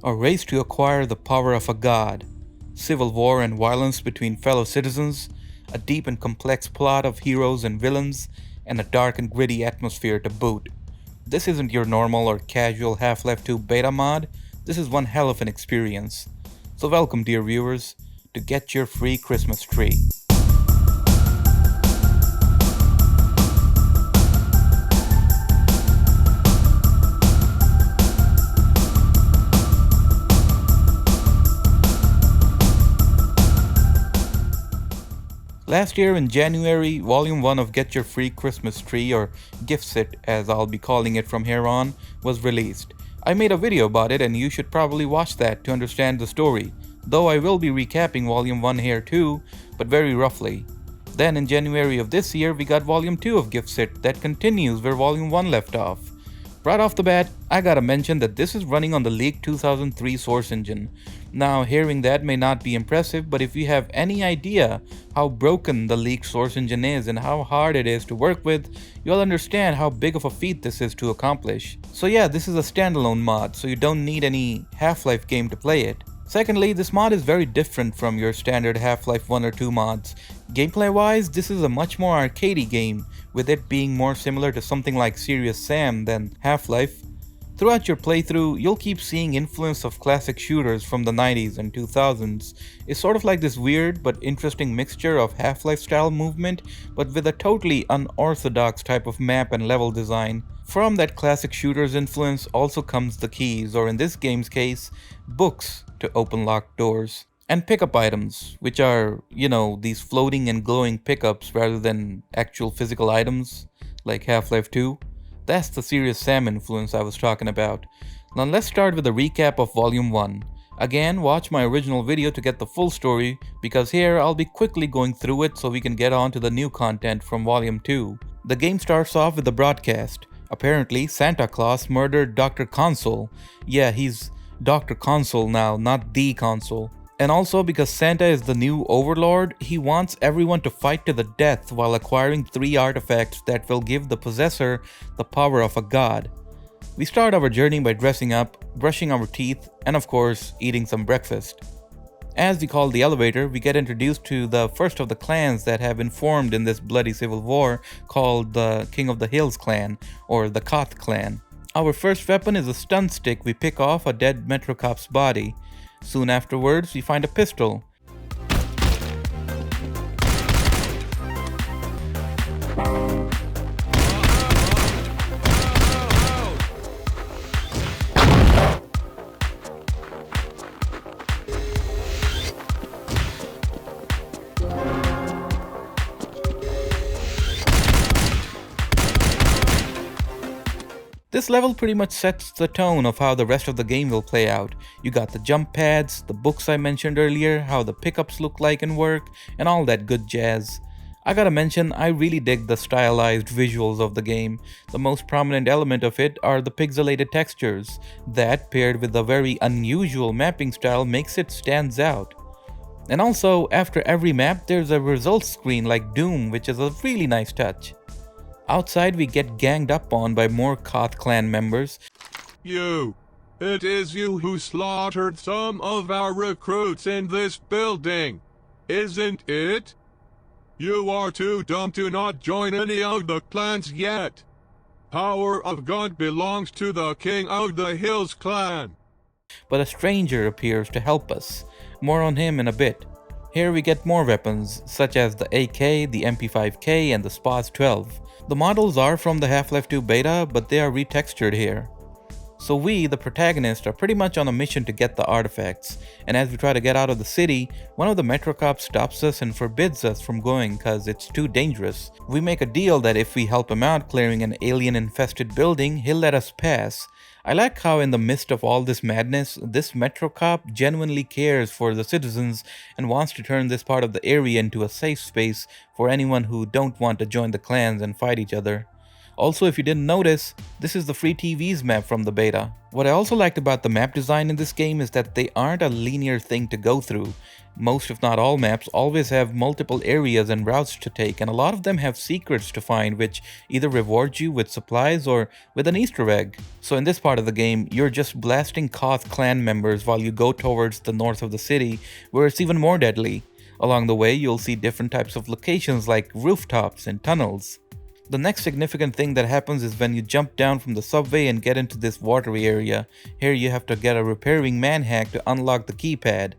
A race to acquire the power of a god, civil war and violence between fellow citizens, a deep and complex plot of heroes and villains, and a dark and gritty atmosphere to boot. This isn't your normal or casual Half-Life 2 beta mod, this is one hell of an experience. So welcome, dear viewers, to get your free Christmas tree. Last year in January, Volume 1 of Get Your Free Christmas Tree, or GYFCT as I'll be calling it from here on, was released. I made a video about it and you should probably watch that to understand the story, though I will be recapping Volume 1 here too, but very roughly. Then in January of this year, we got Volume 2 of GYFCT that continues where Volume 1 left off. Right off the bat, I gotta mention that this is running on the Leak 2003 source engine. Now, hearing that may not be impressive, but if you have any idea how broken the Leak source engine is and how hard it is to work with, you'll understand how big of a feat this is to accomplish. So yeah, this is a standalone mod, so you don't need any Half-Life game to play it. Secondly, this mod is very different from your standard Half-Life 1 or 2 mods. Gameplay-wise, this is a much more arcadey game, with it being more similar to something like Serious Sam than Half-Life. Throughout your playthrough, you'll keep seeing influence of classic shooters from the 90s and 2000s. It's sort of like this weird but interesting mixture of Half-Life style movement, but with a totally unorthodox type of map and level design. From that classic shooters influence also comes the keys, or in this game's case, books to open locked doors. And pickup items, which are, these floating and glowing pickups rather than actual physical items, like Half-Life 2. That's the Serious Sam influence I was talking about. Now let's start with a recap of Volume 1. Again, watch my original video to get the full story, because here I'll be quickly going through it so we can get on to the new content from Volume 2. The game starts off with the broadcast. Apparently, Santa Claus murdered Dr. Console. Yeah, he's Dr. Console now, not the Console. And also because Santa is the new overlord, he wants everyone to fight to the death while acquiring 3 artifacts that will give the possessor the power of a god. We start our journey by dressing up, brushing our teeth, and of course, eating some breakfast. As we call the elevator, we get introduced to the first of the clans that have been formed in this bloody civil war, called the King of the Hills clan, or the Koth clan. Our first weapon is a stun stick we pick off a dead Metro Cop's body. Soon afterwards, we find a pistol. This level pretty much sets the tone of how the rest of the game will play out. You got the jump pads, the books I mentioned earlier, how the pickups look like and work, and all that good jazz. I gotta mention, I really dig the stylized visuals of the game. The most prominent element of it are the pixelated textures. That, paired with the very unusual mapping style, makes it stands out. And also, after every map, there's a results screen like Doom, which is a really nice touch. Outside, we get ganged up on by more Koth clan members. It is you who slaughtered some of our recruits in this building, isn't it? You are too dumb to not join any of the clans yet. Power of God belongs to the King of the Hills clan. But a stranger appears to help us. More on him in a bit. Here we get more weapons, such as the AK, the MP5K, and the SPAS 12. The models are from the Half-Life 2 beta, but they are retextured here. So we, the protagonist, are pretty much on a mission to get the artifacts, and as we try to get out of the city, one of the Metro Cops stops us and forbids us from going cause it's too dangerous. We make a deal that if we help him out clearing an alien-infested building, he'll let us pass. I like how in the midst of all this madness, this Metro Cop genuinely cares for the citizens and wants to turn this part of the area into a safe space for anyone who don't want to join the clans and fight each other. Also, if you didn't notice, this is the free TV's map from the beta. What I also liked about the map design in this game is that they aren't a linear thing to go through. Most if not all maps always have multiple areas and routes to take, and a lot of them have secrets to find which either reward you with supplies or with an Easter egg. So in this part of the game, you're just blasting Koth clan members while you go towards the north of the city, where it's even more deadly. Along the way, you'll see different types of locations like rooftops and tunnels. The next significant thing that happens is when you jump down from the subway and get into this watery area. Here you have to get a repairing manhack to unlock the keypad.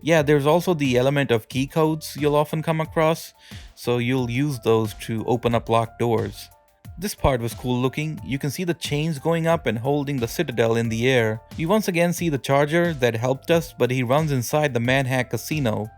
Yeah, there's also the element of key codes you'll often come across, so you'll use those to open up locked doors. This part was cool looking. You can see the chains going up and holding the citadel in the air. You once again see the charger that helped us, but he runs inside the manhack casino.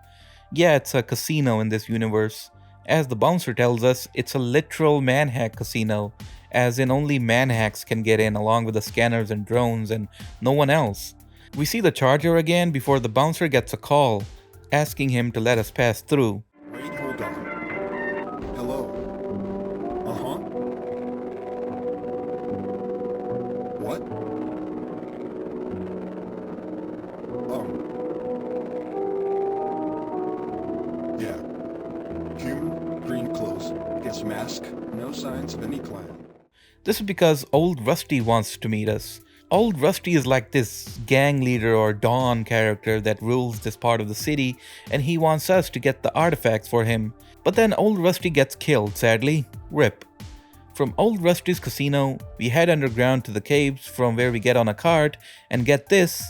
Yeah, it's a casino in this universe. As the bouncer tells us, it's a literal manhack casino, as in only manhacks can get in along with the scanners and drones and no one else. We see the charger again before the bouncer gets a call, asking him to let us pass through. Wait, hold on. Hello? Uh-huh. What? Yeah. Human, green clothes, gets mask, no signs of any clan. This is because Old Rusty wants to meet us. Old Rusty is like this gang leader or Dawn character that rules this part of the city, and he wants us to get the artifacts for him. But then Old Rusty gets killed, sadly. RIP. From Old Rusty's casino, we head underground to the caves, from where we get on a cart, and get this,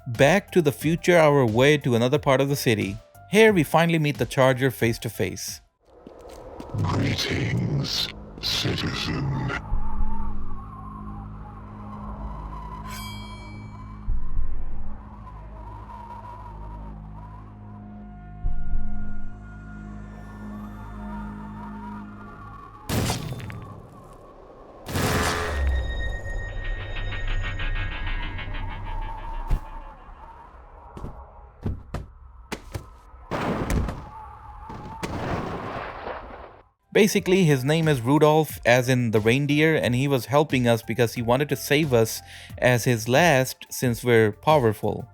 back to the future our way to another part of the city. Here we finally meet the Charger face to face. Greetings, citizen. Basically, his name is Rudolph, as in the reindeer, and he was helping us because he wanted to save us as his last since we're powerful.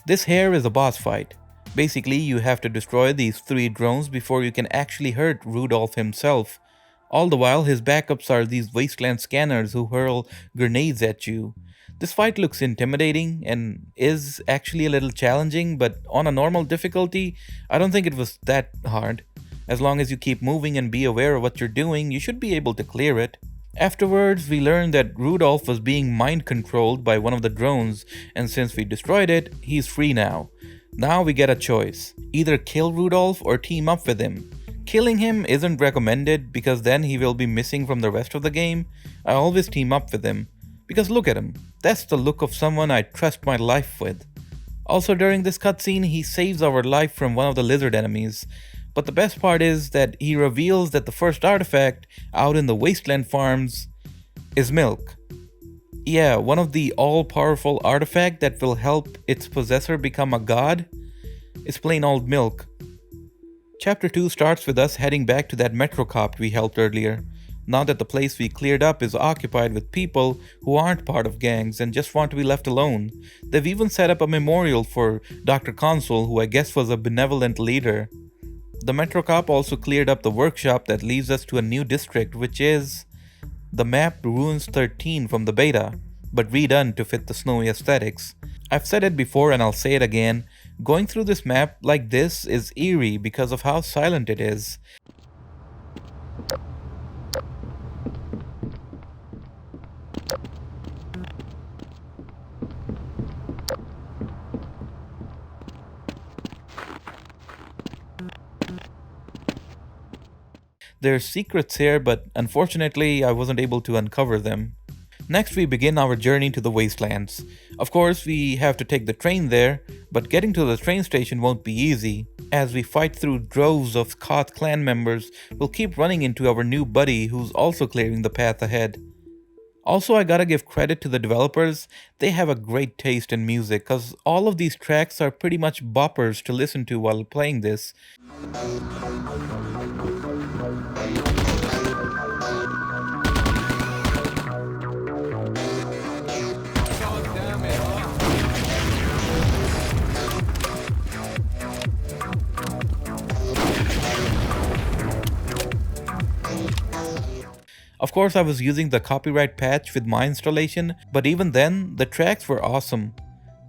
This here is a boss fight. Basically, you have to destroy these 3 drones before you can actually hurt Rudolph himself. All the while, his backups are these wasteland scanners who hurl grenades at you. This fight looks intimidating and is actually a little challenging, but on a normal difficulty, I don't think it was that hard. As long as you keep moving and be aware of what you're doing, you should be able to clear it. Afterwards, we learned that Rudolph was being mind controlled by one of the drones, and since we destroyed it, he's free now. Now we get a choice. Either kill Rudolph or team up with him. Killing him isn't recommended because then he will be missing from the rest of the game. I always team up with him. Because look at him. That's the look of someone I trust my life with. Also during this cutscene, he saves our life from one of the lizard enemies. But the best part is that he reveals that the first artifact out in the wasteland farms is milk. Yeah, one of the all-powerful artifact that will help its possessor become a god. It's plain old milk. Chapter 2 starts with us heading back to that metro cop we helped earlier. Now that the place we cleared up is occupied with people who aren't part of gangs and just want to be left alone. They've even set up a memorial for Dr. Consul, who I guess was a benevolent leader. The Metro Cop also cleared up the workshop that leads us to a new district, which is the map Ruins 13 from the beta, but redone to fit the snowy aesthetics. I've said it before and I'll say it again, going through this map like this is eerie because of how silent it is. There's secrets here, but unfortunately I wasn't able to uncover them. Next we begin our journey to the wastelands. Of course we have to take the train there, but getting to the train station won't be easy. As we fight through droves of Koth clan members, we'll keep running into our new buddy who's also clearing the path ahead. Also, I gotta give credit to the developers. They have a great taste in music, cause all of these tracks are pretty much boppers to listen to while playing this. Of course, I was using the copyright patch with my installation, but even then, the tracks were awesome.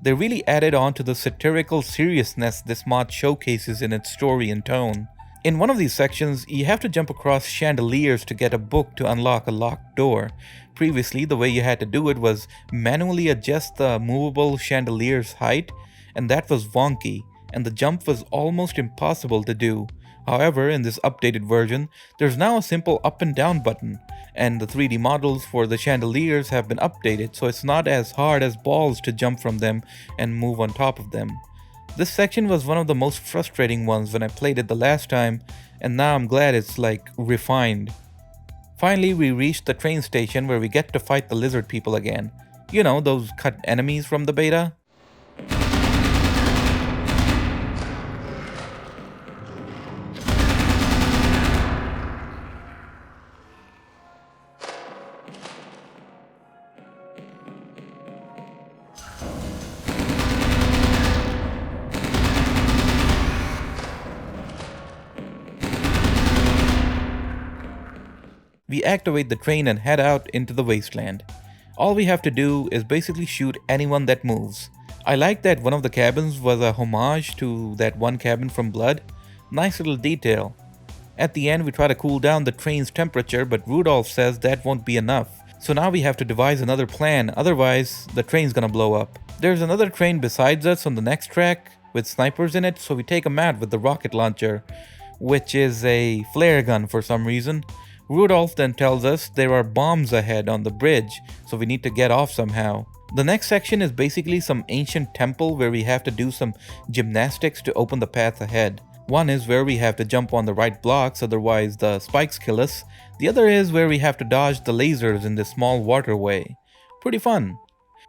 They really added on to the satirical seriousness this mod showcases in its story and tone. In one of these sections, you have to jump across chandeliers to get a book to unlock a locked door. Previously, the way you had to do it was manually adjust the movable chandelier's height, and that was wonky, and the jump was almost impossible to do. However, in this updated version, there's now a simple up and down button, and the 3D models for the chandeliers have been updated, so it's not as hard as balls to jump from them and move on top of them. This section was one of the most frustrating ones when I played it the last time, and now I'm glad it's like refined. Finally, we reached the train station where we get to fight the lizard people again. You know, those cut enemies from the beta? We activate the train and head out into the wasteland. All we have to do is basically shoot anyone that moves. I like that one of the cabins was a homage to that one cabin from Blood. Nice little detail. At the end, we try to cool down the train's temperature, but Rudolph says that won't be enough. So now we have to devise another plan, otherwise the train's gonna blow up. There's another train besides us on the next track with snipers in it, so we take them out with the rocket launcher, which is a flare gun for some reason. Rudolph then tells us there are bombs ahead on the bridge, so we need to get off somehow. The next section is basically some ancient temple where we have to do some gymnastics to open the path ahead. One is where we have to jump on the right blocks, otherwise the spikes kill us. The other is where we have to dodge the lasers in this small waterway. Pretty fun.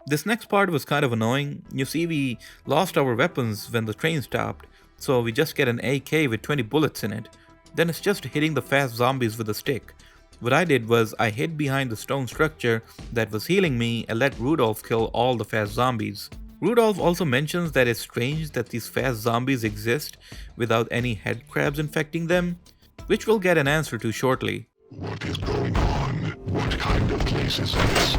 This next part was kind of annoying. You see, we lost our weapons when the train stopped, so we just get an AK with 20 bullets in it. Then it's just hitting the fast zombies with a stick. What I did was I hid behind the stone structure that was healing me and let Rudolph kill all the fast zombies. Rudolph also mentions that it's strange that these fast zombies exist without any head crabs infecting them, which we'll get an answer to shortly. What is going on? What kind of place is this?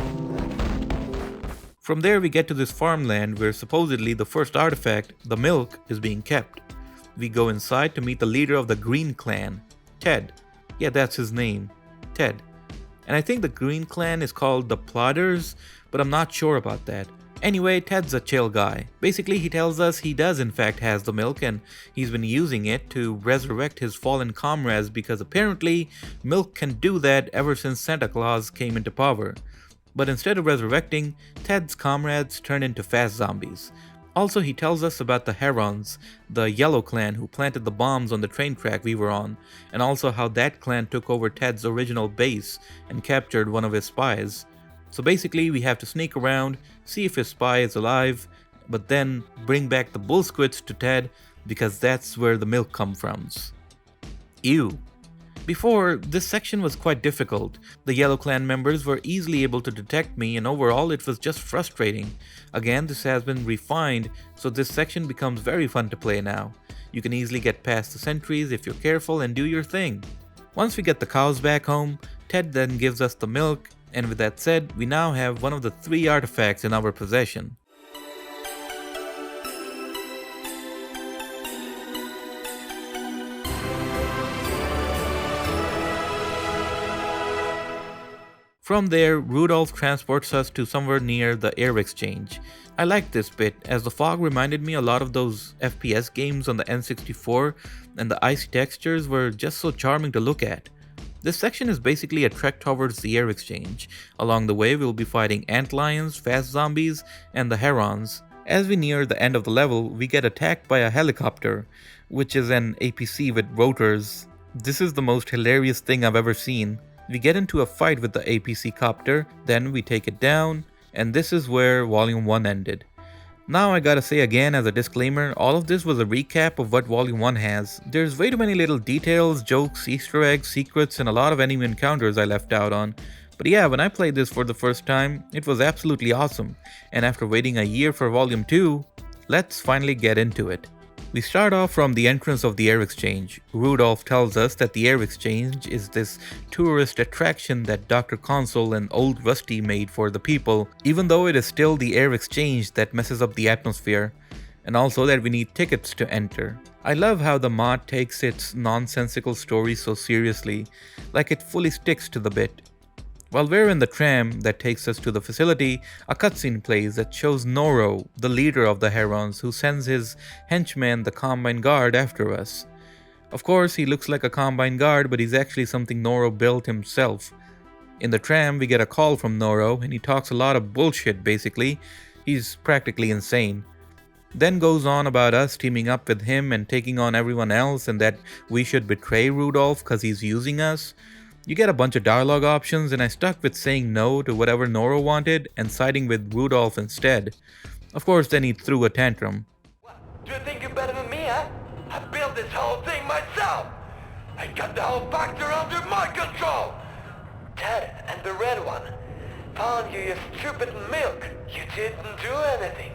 From there we get to this farmland where supposedly the first artifact, the milk, is being kept. We go inside to meet the leader of the Green Clan, Ted. Yeah, that's his name, Ted. And I think the Green Clan is called the Plotters, but I'm not sure about that. Anyway, Ted's a chill guy. Basically, he tells us he does in fact has the milk and he's been using it to resurrect his fallen comrades because apparently milk can do that ever since Santa Claus came into power. But instead of resurrecting, Ted's comrades turn into fast zombies. Also, he tells us about the Herons, the Yellow Clan who planted the bombs on the train track we were on, and also how that clan took over Ted's original base and captured one of his spies. So basically, we have to sneak around, see if his spy is alive, but then bring back the bull squids to Ted because that's where the milk comes from. Ew. Before, this section was quite difficult. The Yellow Clan members were easily able to detect me and overall it was just frustrating. Again, this has been refined, so this section becomes very fun to play now. You can easily get past the sentries if you're careful and do your thing. Once we get the cows back home, Ted then gives us the milk, and with that said, we now have one of the 3 artifacts in our possession. From there, Rudolph transports us to somewhere near the air exchange. I liked this bit, as the fog reminded me a lot of those FPS games on the N64, and the icy textures were just so charming to look at. This section is basically a trek towards the air exchange. Along the way, we'll be fighting antlions, fast zombies, and the herons. As we near the end of the level, we get attacked by a helicopter, which is an APC with rotors. This is the most hilarious thing I've ever seen. We get into a fight with the APC copter, then we take it down, and this is where Volume 1 ended. Now I gotta say again as a disclaimer, all of this was a recap of what Volume 1 has. There's way too many little details, jokes, easter eggs, secrets, and a lot of enemy encounters I left out on. But yeah, when I played this for the first time, it was absolutely awesome. And after waiting a year for Volume 2, let's finally get into it. We start off from the entrance of the air exchange. Rudolph tells us that the air exchange is this tourist attraction that Dr. Console and Old Rusty made for the people, even though it is still the air exchange that messes up the atmosphere, and also that we need tickets to enter. I love how the mod takes its nonsensical story so seriously, like it fully sticks to the bit. While we're in the tram that takes us to the facility, a cutscene plays that shows Noro, the leader of the Herons, who sends his henchman, the Combine Guard, after us. Of course, he looks like a Combine Guard, but he's actually something Noro built himself. In the tram, we get a call from Noro, and he talks a lot of bullshit basically. He's practically insane. Then goes on about us teaming up with him and taking on everyone else, and that we should betray Rudolph because he's using us. You get a bunch of dialogue options, and I stuck with saying no to whatever Noro wanted and siding with Rudolph instead. Of course, then he threw a tantrum. Do you think you're better than me, huh? I built this whole thing myself! I got the whole factory under my control! Ted and the red one found you stupid milk. You didn't do anything.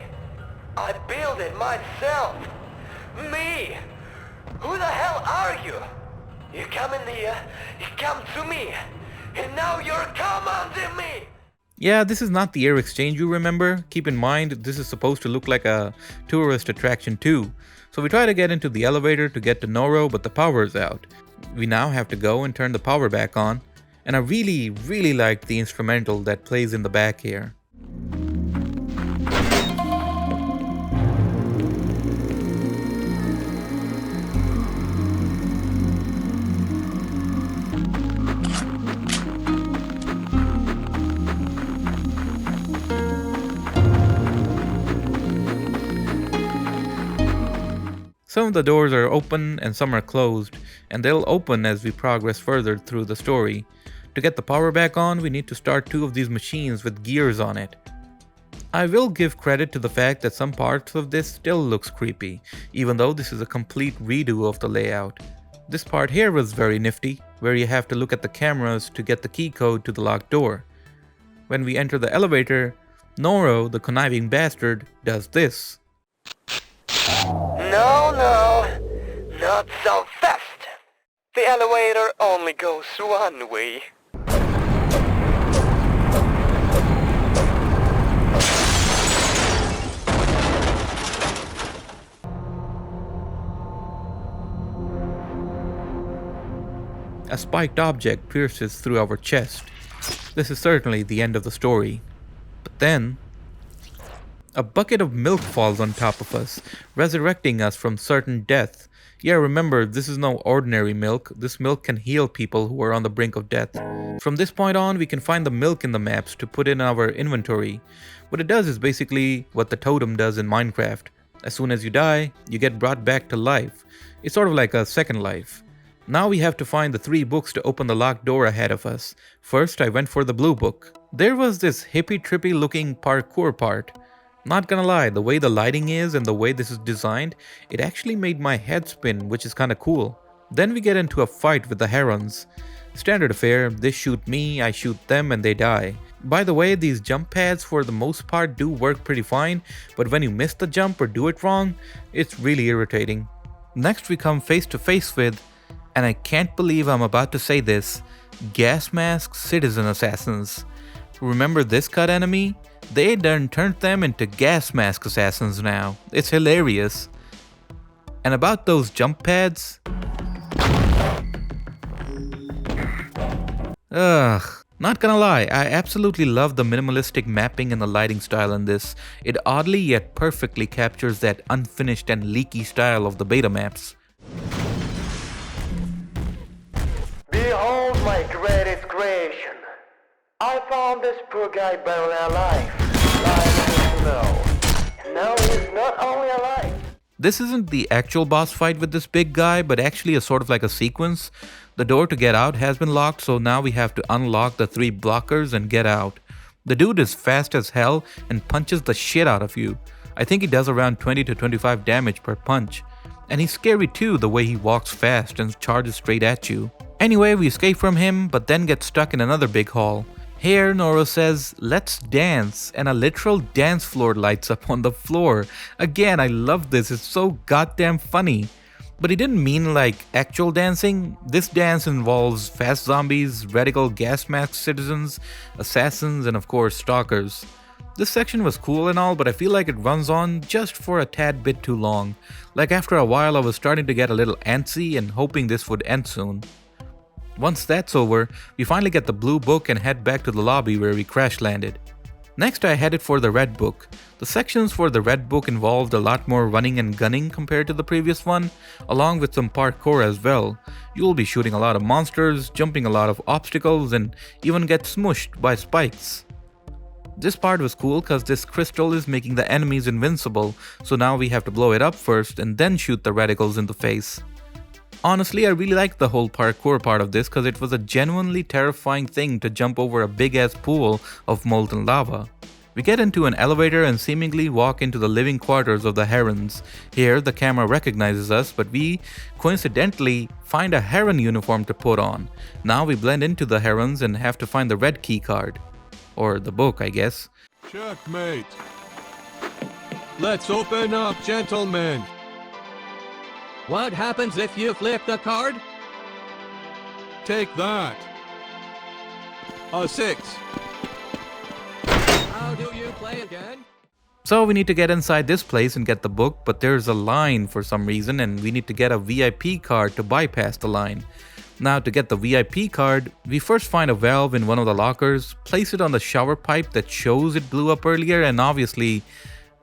I built it myself. Me! Who the hell are you? You come in here, you come to me, and now you're commanding me! Yeah, this is not the air exchange you remember. Keep in mind, this is supposed to look like a tourist attraction too. So we try to get into the elevator to get to Noro, but the power is out. We now have to go and turn the power back on, and I really liked the instrumental that plays in the back here. Some of the doors are open and some are closed, and they'll open as we progress further through the story. To get the power back on, we need to start 2 of these machines with gears on it. I will give credit to the fact that some parts of this still looks creepy, even though this is a complete redo of the layout. This part here was very nifty, where you have to look at the cameras to get the key code to the locked door. When we enter the elevator, Noro, the conniving bastard, does this. No, not so fast. The elevator only goes one way. A spiked object pierces through our chest. This is certainly the end of the story. But then, a bucket of milk falls on top of us, resurrecting us from certain death. Yeah, remember, this is no ordinary milk. This milk can heal people who are on the brink of death. From this point on, we can find the milk in the maps to put in our inventory. What it does is basically what the totem does in Minecraft. As soon as you die, you get brought back to life. It's sort of like a second life. Now we have to find the 3 books to open the locked door ahead of us. First, I went for the blue book. There was this hippie-trippy looking parkour part. Not gonna lie, the way the lighting is and the way this is designed, it actually made my head spin, which is kinda cool. Then we get into a fight with the herons. Standard affair, they shoot me, I shoot them, and they die. By the way, these jump pads for the most part do work pretty fine, but when you miss the jump or do it wrong, it's really irritating. Next we come face to face with, and I can't believe I'm about to say this, gas mask citizen assassins. Remember this cut enemy? They done turned them into gas mask assassins now. It's hilarious. And about those jump pads? Not gonna lie, I absolutely love the minimalistic mapping and the lighting style in this. It oddly yet perfectly captures that unfinished and leaky style of the beta maps. Behold my greatest creation. I found this poor guy barely alive, lying in the snow. And now he's not only alive. This isn't the actual boss fight with this big guy, but actually a sort of like a sequence. The door to get out has been locked, so now we have to unlock the 3 blockers and get out. The dude is fast as hell and punches the shit out of you. I think he does around 20 to 25 damage per punch. And he's scary too, the way he walks fast and charges straight at you. Anyway, we escape from him, but then get stuck in another big hall. Here, Noro says, "Let's dance," and a literal dance floor lights up on the floor. Again, I love this, it's so goddamn funny. But he didn't mean like actual dancing. This dance involves fast zombies, radical gas mask citizens, assassins, and of course stalkers. This section was cool and all, but I feel like it runs on just for a tad bit too long. Like after a while I was starting to get a little antsy and hoping this would end soon. Once that's over, we finally get the blue book and head back to the lobby where we crash landed. Next I headed for the red book. The sections for the red book involved a lot more running and gunning compared to the previous one, along with some parkour as well. You will be shooting a lot of monsters, jumping a lot of obstacles, and even get smushed by spikes. This part was cool cause this crystal is making the enemies invincible, so now we have to blow it up first and then shoot the radicals in the face. Honestly, I really liked the whole parkour part of this cause it was a genuinely terrifying thing to jump over a big ass pool of molten lava. We get into an elevator and seemingly walk into the living quarters of the herons. Here, the camera recognizes us, but we, coincidentally, find a heron uniform to put on. Now we blend into the herons and have to find the red key card. Or the book, I guess. Checkmate. Let's open up, gentlemen. What happens if you flip the card? Take that. A 6. How do you play again? So we need to get inside this place and get the book, but there's a line for some reason and we need to get a VIP card to bypass the line. Now to get the VIP card, we first find a valve in one of the lockers, place it on the shower pipe that shows it blew up earlier and obviously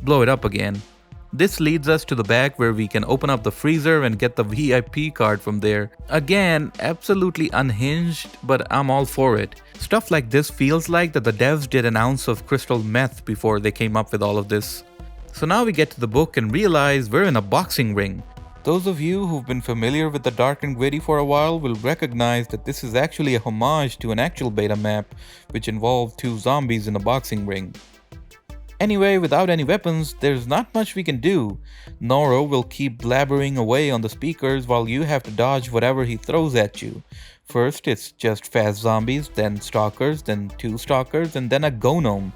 blow it up again. This leads us to the back where we can open up the freezer and get the VIP card from there. Again, absolutely unhinged, but I'm all for it. Stuff like this feels like that the devs did an ounce of crystal meth before they came up with all of this. So now we get to the book and realize we're in a boxing ring. Those of you who've been familiar with the Dark and Gritty for a while will recognize that this is actually a homage to an actual beta map which involved 2 zombies in a boxing ring. Anyway, without any weapons, there's not much we can do. Noro will keep blabbering away on the speakers while you have to dodge whatever he throws at you. First it's just fast zombies, then stalkers, then 2 stalkers, and then a gnome.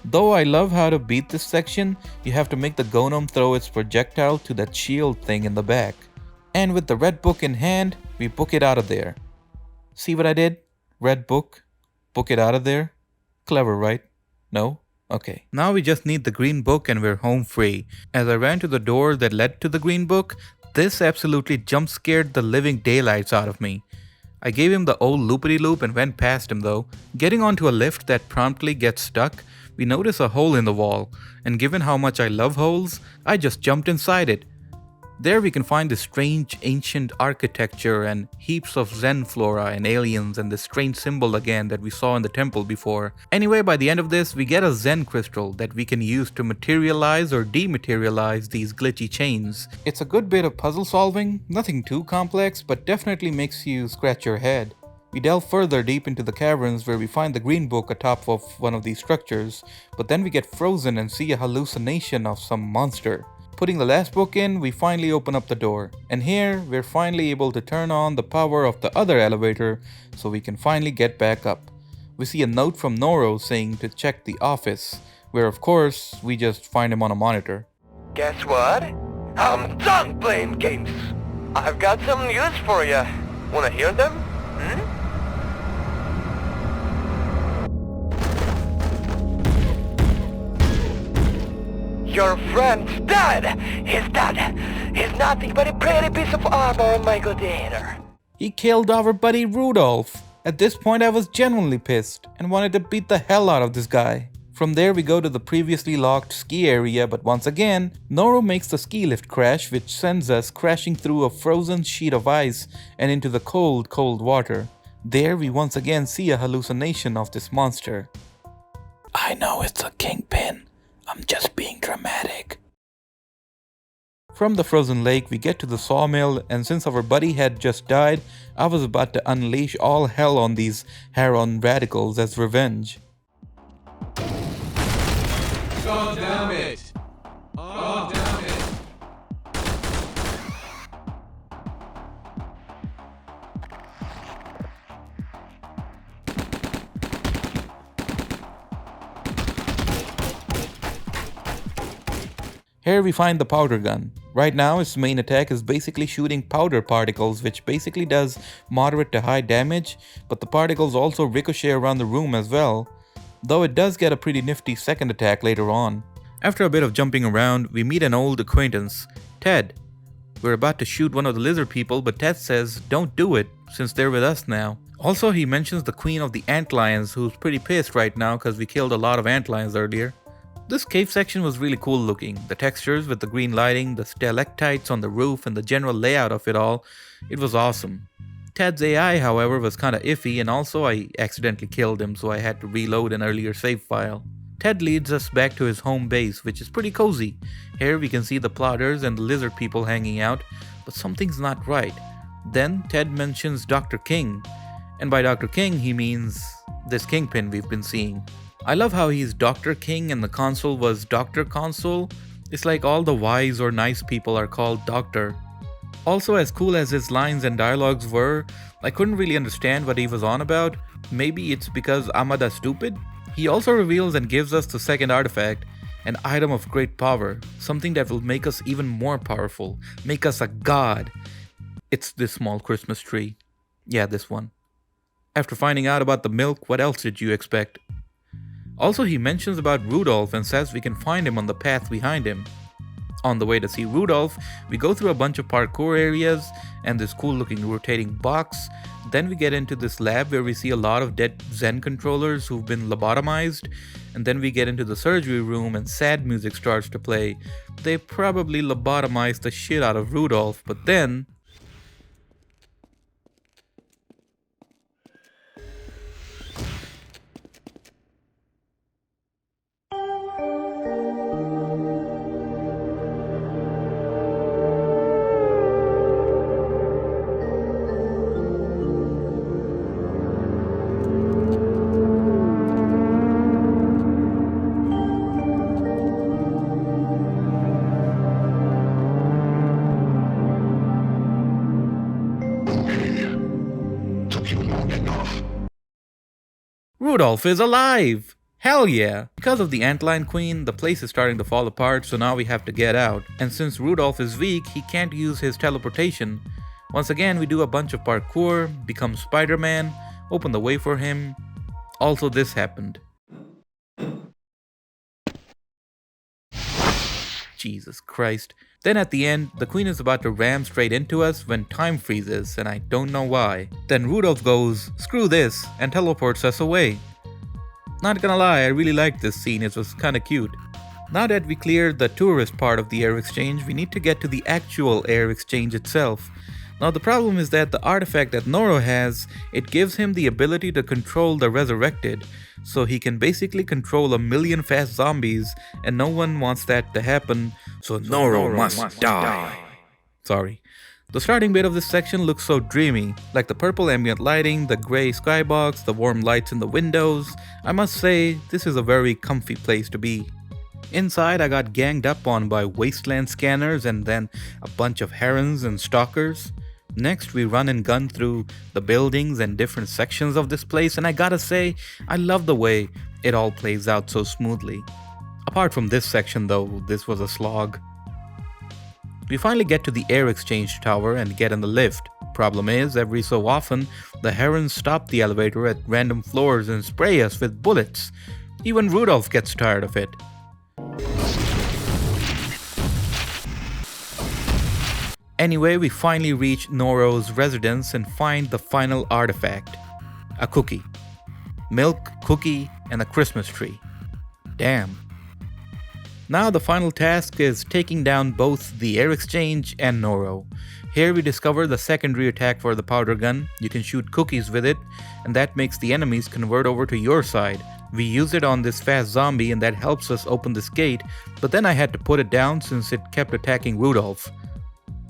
Though I love how to beat this section, you have to make the gnome throw its projectile to that shield thing in the back. And with the red book in hand, we book it out of there. See what I did? Red book, book it out of there. Clever, right? No? Okay. Now we just need the green book and we're home free. As I ran to the door that led to the green book, this absolutely jump scared the living daylights out of me. I gave him the old loopity-loop and went past him though. Getting onto a lift that promptly gets stuck, we notice a hole in the wall, and given how much I love holes, I just jumped inside it. There we can find this strange ancient architecture and heaps of Zen flora and aliens and this strange symbol again that we saw in the temple before. Anyway, by the end of this, we get a Zen crystal that we can use to materialize or dematerialize these glitchy chains. It's a good bit of puzzle solving, nothing too complex, but definitely makes you scratch your head. We delve further deep into the caverns where we find the green book atop of one of these structures, but then we get frozen and see a hallucination of some monster. Putting the last book in, we finally open up the door. And here, we're finally able to turn on the power of the other elevator so we can finally get back up. We see a note from Noro saying to check the office, where of course, we just find him on a monitor. Guess what? I'm done playing games. I've got some news for you. Wanna hear them? Your friend's dead! He's dead! He's nothing but a pretty piece of armor, my gladiator. He killed our buddy Rudolph. At this point I was genuinely pissed and wanted to beat the hell out of this guy. From there we go to the previously locked ski area, but once again, Noro makes the ski lift crash, which sends us crashing through a frozen sheet of ice and into the cold, cold water. There we once again see a hallucination of this monster. I know it's a kingpin. I'm just being dramatic. From the frozen lake, we get to the sawmill, and since our buddy had just died, I was about to unleash all hell on these Heron radicals as revenge. God damn it! God damn it! Here we find the powder gun. Right now its main attack is basically shooting powder particles, which basically does moderate to high damage, but the particles also ricochet around the room as well, though it does get a pretty nifty second attack later on. After a bit of jumping around, we meet an old acquaintance, Ted. We're about to shoot one of the lizard people, but Ted says don't do it since they're with us now. Also, he mentions the queen of the antlions, who's pretty pissed right now because we killed a lot of antlions earlier. This cave section was really cool looking. The textures with the green lighting, the stalactites on the roof, and the general layout of it all, it was awesome. Ted's AI, however, was kinda iffy, and also I accidentally killed him, so I had to reload an earlier save file. Ted leads us back to his home base, which is pretty cozy. Here we can see the plotters and the lizard people hanging out, but something's not right. Then Ted mentions Dr. King, and by Dr. King he means this kingpin we've been seeing. I love how he's Dr. King and the console was Dr. Console. It's like all the wise or nice people are called Doctor. Also, as cool as his lines and dialogues were, I couldn't really understand what he was on about. Maybe it's because Amada stupid? He also reveals and gives us the second artifact, an item of great power, something that will make us even more powerful, make us a god. It's this small Christmas tree. Yeah, this one. After finding out about the milk, what else did you expect? Also, he mentions about Rudolph and says we can find him on the path behind him. On the way to see Rudolph, we go through a bunch of parkour areas and this cool looking rotating box. Then we get into this lab where we see a lot of dead Zen controllers who've been lobotomized. And then we get into the surgery room and sad music starts to play. They probably lobotomized the shit out of Rudolph, but then... Rudolph is alive! Hell yeah! Because of the Antlion Queen, the place is starting to fall apart, so now we have to get out. And since Rudolph is weak, he can't use his teleportation. Once again, we do a bunch of parkour, become Spider-Man, open the way for him. Also, this happened. Jesus Christ. Then at the end, the queen is about to ram straight into us when time freezes, and I don't know why. Then Rudolph goes, screw this, and teleports us away. Not gonna lie, I really liked this scene, it was kinda cute. Now that we cleared the tourist part of the air exchange, we need to get to the actual air exchange itself. Now the problem is that the artifact that Noro has, it gives him the ability to control the resurrected, so he can basically control 1,000,000 fast zombies, and no one wants that to happen, so Noro must die. Sorry. The starting bit of this section looks so dreamy, like the purple ambient lighting, the grey skybox, the warm lights in the windows. I must say, this is a very comfy place to be. Inside, I got ganged up on by wasteland scanners and then a bunch of herons and stalkers. Next, we run and gun through the buildings and different sections of this place, and I gotta say, I love the way it all plays out so smoothly. Apart from this section though, this was a slog. We finally get to the air exchange tower and get in the lift. Problem is, every so often, the herons stop the elevator at random floors and spray us with bullets. Even Rudolph gets tired of it. Anyway, we finally reach Noro's residence and find the final artifact. A cookie. Milk, cookie, and a Christmas tree. Damn. Now the final task is taking down both the air exchange and Noro. Here we discover the secondary attack for the powder gun. You can shoot cookies with it, and that makes the enemies convert over to your side. We use it on this fast zombie and that helps us open this gate, but then I had to put it down since it kept attacking Rudolph.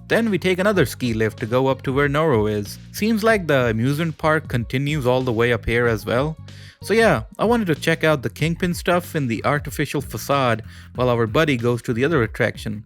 Then we take another ski lift to go up to where Noro is. Seems like the amusement park continues all the way up here as well. So yeah, I wanted to check out the Kingpin stuff in the artificial facade while our buddy goes to the other attraction.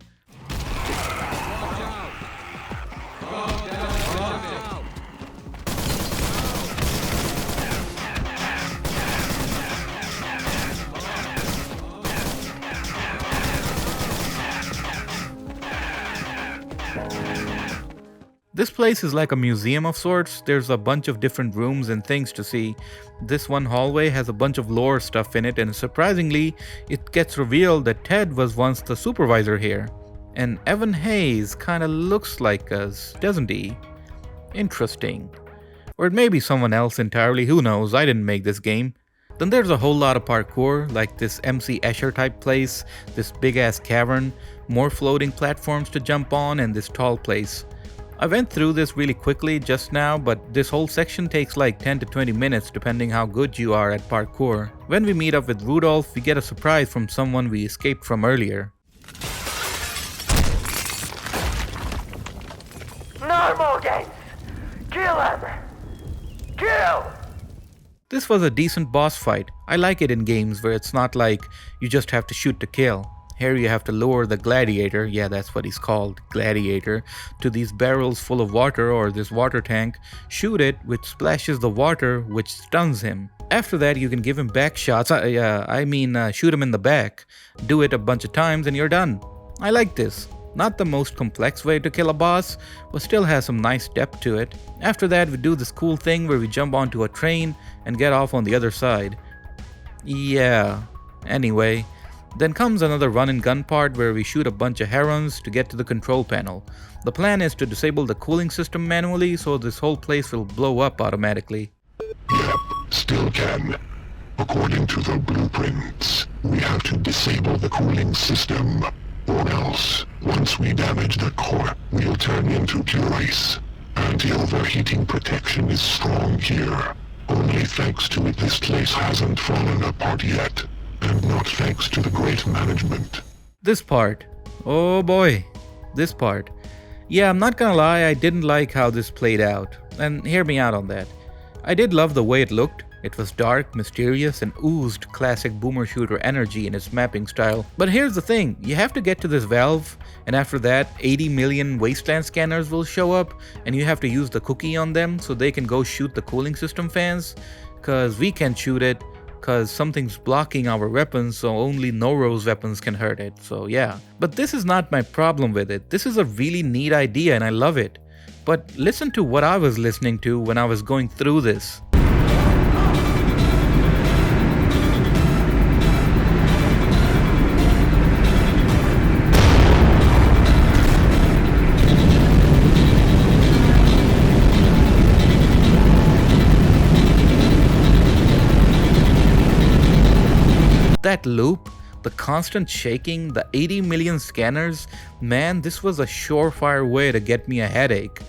This place is like a museum of sorts. There's a bunch of different rooms and things to see. This one hallway has a bunch of lore stuff in it, and surprisingly, it gets revealed that Ted was once the supervisor here. And Evan Hayes kinda looks like us, doesn't he? Interesting. Or it may be someone else entirely, who knows, I didn't make this game. Then there's a whole lot of parkour, like this MC Escher type place, this big ass cavern, more floating platforms to jump on, and this tall place. I went through this really quickly just now, but this whole section takes like 10 to 20 minutes depending how good you are at parkour. When we meet up with Rudolph, we get a surprise from someone we escaped from earlier. Normal games! Kill him! Kill! This was a decent boss fight. I like it in games where it's not like you just have to shoot to kill. Here you have to lower the gladiator, yeah that's what he's called, gladiator, to these barrels full of water or this water tank, shoot it, which splashes the water, which stuns him. After that you can give him back shots, shoot him in the back, do it a bunch of times and you're done. I like this. Not the most complex way to kill a boss, but still has some nice depth to it. After that we do this cool thing where we jump onto a train and get off on the other side. Yeah, anyway. Then comes another run and gun part where we shoot a bunch of herons to get to the control panel. The plan is to disable the cooling system manually so this whole place will blow up automatically. Yep, still can. According to the blueprints, we have to disable the cooling system. Or else, once we damage the core, we'll turn into pure ice. Anti-overheating protection is strong here. Only thanks to it this place hasn't fallen apart yet. And not thanks to the great management. This part. Oh boy. This part. Yeah, I'm not gonna lie, I didn't like how this played out. And hear me out on that. I did love the way it looked. It was dark, mysterious, and oozed classic boomer shooter energy in its mapping style. But here's the thing, you have to get to this valve, and after that, 80 million wasteland scanners will show up, and you have to use the cookie on them so they can go shoot the cooling system fans. Cause we can't shoot it, cause something's blocking our weapons, so only Noro's weapons can hurt it, so yeah. But this is not my problem with it. This is a really neat idea and I love it. But listen to what I was listening to when I was going through this. That loop, the constant shaking, the 80 million scanners, man, this was a surefire way to get me a headache.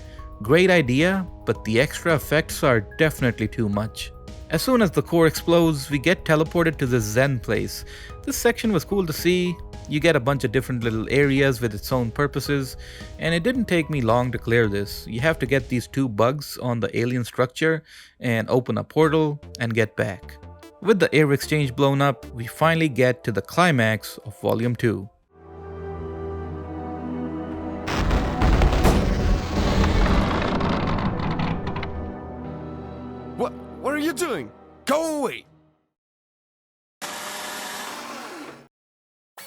Great idea, but the extra effects are definitely too much. As soon as the core explodes, we get teleported to this Zen place. This section was cool to see. You get a bunch of different little areas with its own purposes, and it didn't take me long to clear this. You have to get these 2 bugs on the alien structure and open a portal and get back. With the air exchange blown up, we finally get to the climax of Volume 2. What are you doing? Go away!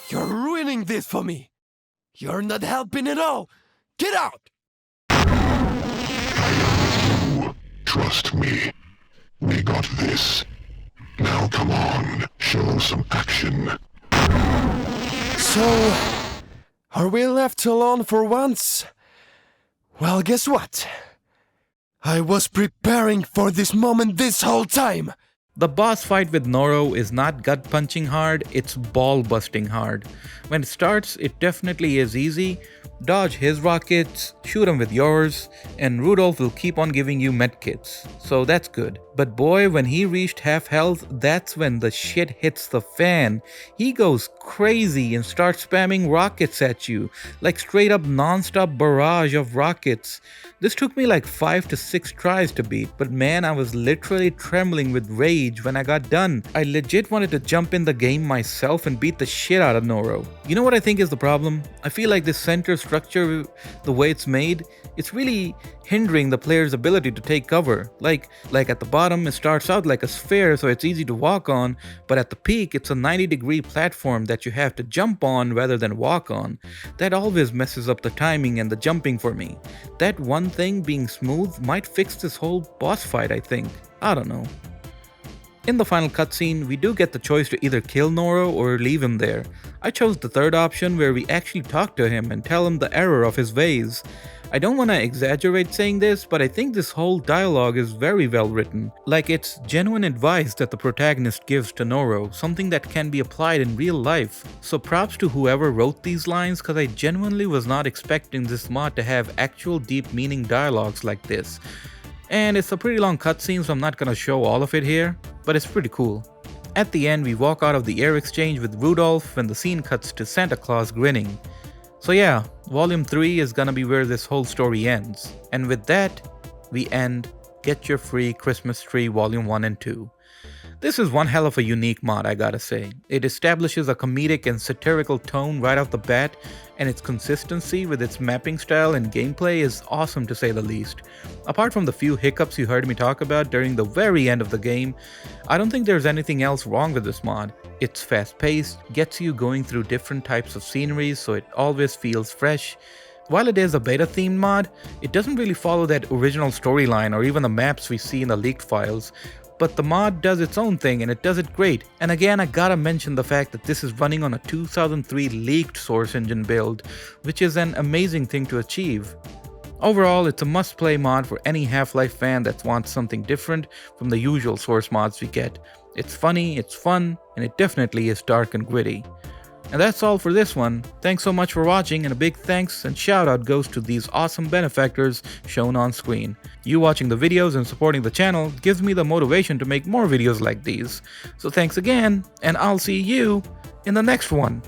You're ruining this for me! You're not helping at all! Get out! You, trust me. We got this. Now come on, show some action. So, are we left alone for once? Well, guess what? I was preparing for this moment this whole time! The boss fight with Noro is not gut-punching hard, it's ball-busting hard. When it starts, it definitely is easy. Dodge his rockets, shoot him with yours, and Rudolph will keep on giving you medkits. So that's good. But boy, when he reached half health, that's when the shit hits the fan. He goes crazy and starts spamming rockets at you, like straight up non-stop barrage of rockets. This took me like 5 to 6 tries to beat, but man, I was literally trembling with rage when I got done. I legit wanted to jump in the game myself and beat the shit out of Noro. You know what I think is the problem? I feel like this center structure, the way it's made, it's really hindering the player's ability to take cover. Like at the bottom, it starts out like a sphere, so it's easy to walk on, but at the peak, it's a 90-degree platform that you have to jump on rather than walk on. That always messes up the timing and the jumping for me. That one thing being smooth might fix this whole boss fight, I think. I don't know. In the final cutscene, we do get the choice to either kill Noro or leave him there. I chose the third option, where we actually talk to him and tell him the error of his ways. I don't want to exaggerate saying this, but I think this whole dialogue is very well written. Like, it's genuine advice that the protagonist gives to Noro, something that can be applied in real life. So props to whoever wrote these lines, cause I genuinely was not expecting this mod to have actual deep meaning dialogues like this. And it's a pretty long cutscene, so I'm not gonna show all of it here, but it's pretty cool. At the end, we walk out of the air exchange with Rudolph when the scene cuts to Santa Claus grinning. So yeah, Volume 3 is gonna be where this whole story ends. And with that, we end Get Your Free Christmas Tree Volume 1 and 2. This is one hell of a unique mod, I gotta say. It establishes a comedic and satirical tone right off the bat, and its consistency with its mapping style and gameplay is awesome to say the least. Apart from the few hiccups you heard me talk about during the very end of the game, I don't think there's anything else wrong with this mod. It's fast-paced, gets you going through different types of sceneries, so it always feels fresh. While it is a beta-themed mod, it doesn't really follow that original storyline or even the maps we see in the leaked files. But the mod does its own thing and it does it great. And again, I gotta mention the fact that this is running on a 2003 leaked Source Engine build, which is an amazing thing to achieve. Overall, it's a must-play mod for any Half-Life fan that wants something different from the usual Source mods we get. It's funny, it's fun, and it definitely is dark and gritty. And that's all for this one. Thanks so much for watching, and a big thanks and shout out goes to these awesome benefactors shown on screen. You watching the videos and supporting the channel gives me the motivation to make more videos like these. So thanks again, and I'll see you in the next one.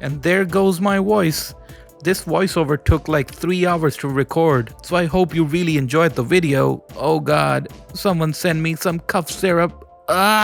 And there goes my voice. This voiceover took like 3 hours to record, so I hope you really enjoyed the video. Oh god, someone send me some cough syrup. Ah!